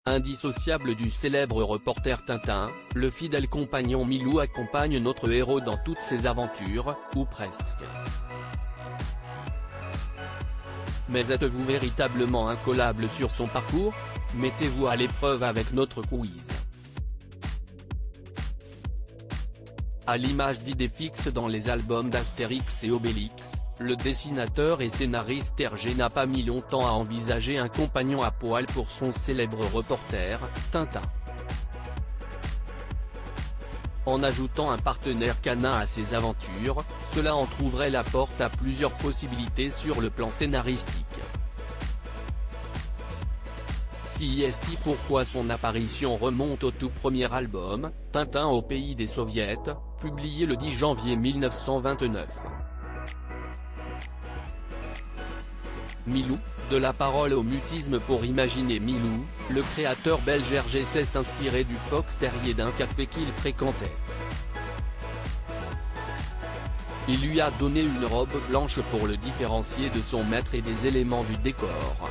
Indissociable du célèbre reporter Tintin, le fidèle compagnon Milou accompagne notre héros dans toutes ses aventures, ou presque. Mais êtes-vous véritablement incollable sur son parcours? Mettez-vous à l'épreuve avec notre quiz. À l'image d'idées fixes dans les albums d'Astérix et Obélix, le dessinateur et scénariste Hergé n'a pas mis longtemps à envisager un compagnon à poil pour son célèbre reporter, Tintin. En ajoutant un partenaire canin à ses aventures, cela en trouverait la porte à plusieurs possibilités sur le plan scénaristique. CIST. Pourquoi son apparition remonte au tout premier album, Tintin au pays des Soviets, publié le 10 janvier 1929. Milou, de la parole au mutisme pour imaginer Milou, le créateur belge Hergé s'est inspiré du fox terrier d'un café qu'il fréquentait. Il lui a donné une robe blanche pour le différencier de son maître et des éléments du décor.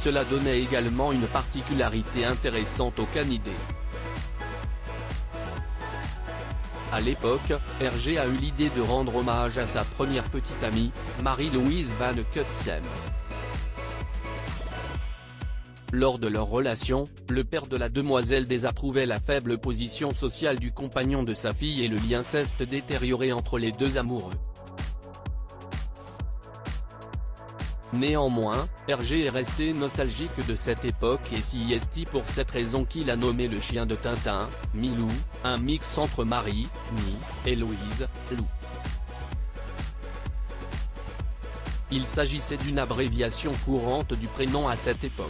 Cela donnait également une particularité intéressante au canidé. À l'époque, Hergé a eu l'idée de rendre hommage à sa première petite amie, Marie-Louise Van Cutsem. Lors de leur relation, le père de la demoiselle désapprouvait la faible position sociale du compagnon de sa fille et le lien s'est détérioré entre les deux amoureux. Néanmoins, Hergé est resté nostalgique de cette époque et CIST pour cette raison qu'il a nommé le chien de Tintin, Milou, un mix entre Marie, Mi, et Louise, Lou. Il s'agissait d'une abréviation courante du prénom à cette époque.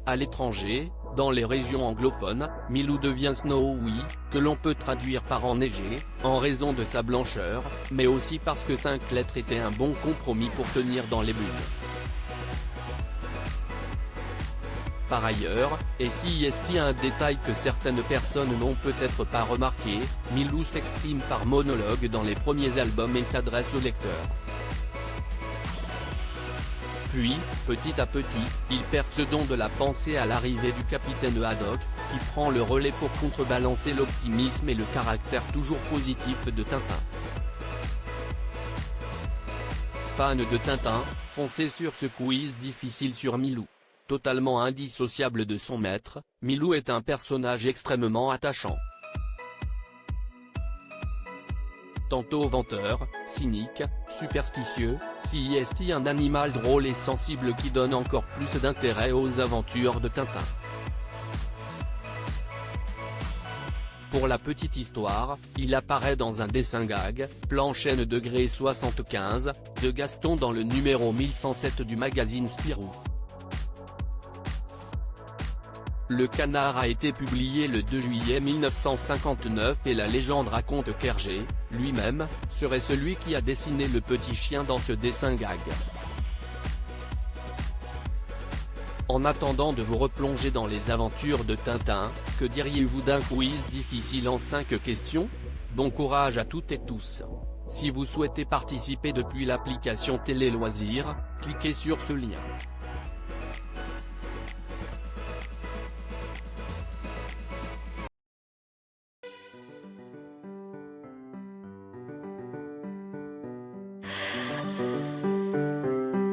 À l'étranger, dans les régions anglophones, Milou devient Snowy, que l'on peut traduire par enneigé, en raison de sa blancheur, mais aussi parce que 5 lettres étaient un bon compromis pour tenir dans les bulles. Par ailleurs, et CIST un détail que certaines personnes n'ont peut-être pas remarqué, Milou s'exprime par monologue dans les premiers albums et s'adresse au lecteur. Puis, petit à petit, il perd ce don de la pensée à l'arrivée du capitaine Haddock, qui prend le relais pour contrebalancer l'optimisme et le caractère toujours positif de Tintin. Fans de Tintin, foncez sur ce quiz difficile sur Milou. Totalement indissociable de son maître, Milou est un personnage extrêmement attachant. Tantôt venteur, cynique, superstitieux, CIST un animal drôle et sensible qui donne encore plus d'intérêt aux aventures de Tintin. Pour la petite histoire, il apparaît dans un dessin gag, Planchen degré 75, de Gaston dans le numéro 1107 du magazine Spirou. Le Canard a été publié le 2 juillet 1959 et la légende raconte qu'Hergé, lui-même, serait celui qui a dessiné le petit chien dans ce dessin gag. En attendant de vous replonger dans les aventures de Tintin, que diriez-vous d'un quiz difficile en 5 questions? Bon courage à toutes et tous. Si vous souhaitez participer depuis l'application Télé Loisirs, cliquez sur ce lien.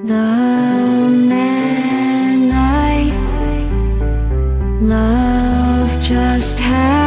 The man I love just had